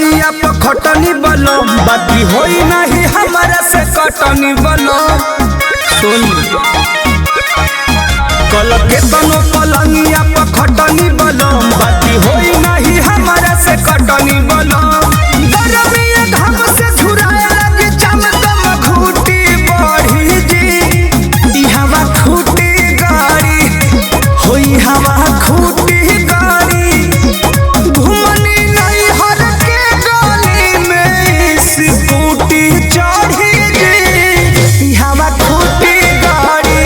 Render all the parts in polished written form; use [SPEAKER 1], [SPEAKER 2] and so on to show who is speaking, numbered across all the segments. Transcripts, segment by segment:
[SPEAKER 1] पलंगिया पर खटनी बलो बाकी होई नहीं हमारा से कटनी बलो। सुन कल के तनो पलंगिया पर खटनी बलो बाकी होई नहीं हमारा से कटनी बलो। गरमिया घाम से झुराए लगी चमकम घूटी बढ़ी जी ई हवा खूटी गाड़ी होई हवा खूटी गाड़ी घुमनी नहीं हर के गली में स्कूटी चढ़ी जी ई हवा खूटी गाड़ी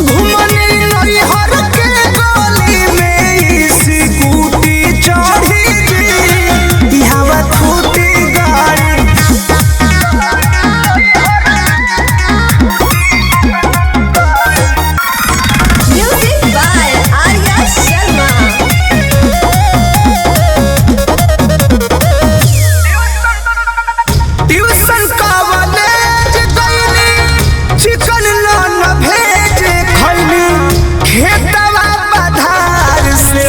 [SPEAKER 1] घुमनी नहीं हर के गली में स्कूटी चढ़ी जी ई हवा खूटी गाड़ी।
[SPEAKER 2] Music by Arya Sharma.
[SPEAKER 1] Tuition college गईली चिकन नान भेज खैली खेतवा पधार से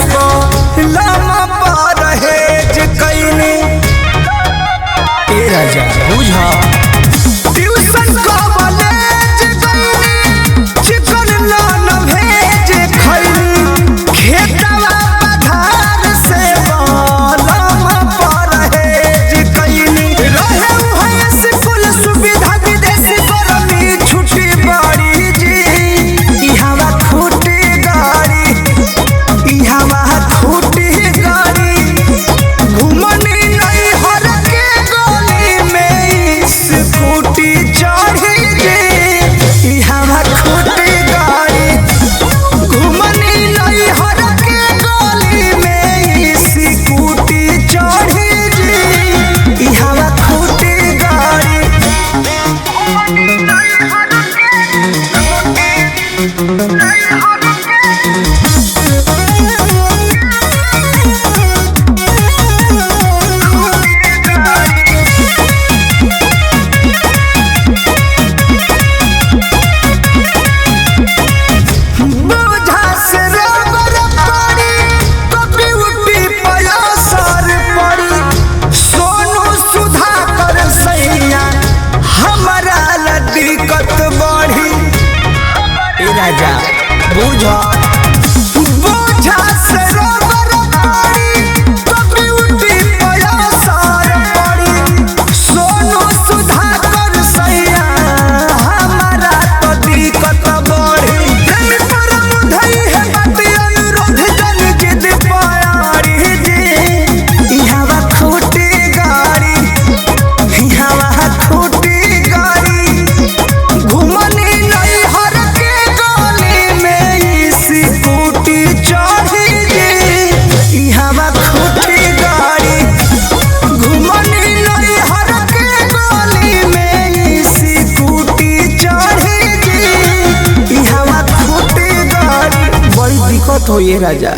[SPEAKER 1] लमा परहेज कैली। ए राजा बुझा ट्यूशन कॉलेज गईली चिकन नान भेज खैली खेतवा पधार से लमा परहेज कैली। रहे उहाँ से फुल सुविधा विदेशी गरमी छुट्टी बड़ी जी ई हवा खूटी गाड़ी ई हवा खूटी गाड़ी घुमनी नहीं हर के गली में स्कूटी चढ़ी जी ई हवा खूटी गाड़ी घुमनी नहीं हर के गली में स्कूटी चढ़ी जी ई हवा खूटी गाड़ी। बोझा से रबर पड़ी कभी उठी पयासर पड़ी सोनू सुधाकर सैया हमारा ला दिक्कत बढ़ी। ए राजा बुझा बोझा से रबर पड़ी कभी उठी पयासर पड़ी सोनू सुधाकर सैया हमारा तो दिक्कत बढ़ी। प्रेमी परम धई है बात अनुरोध जन जिद प्यारी जी ई हवा खूटी गाड़ी ई हवा खूटी गाड़ी घुमनी नहीं हर के गली में स्कूटी चढ़ी जी ई हवा खूटी गाड़ी घुमनी नहीं हर के गली में स्कूटी चढ़ी जी ई हवा खूटी गाड़ी। बड़ी दिक्कत हो ये राजा।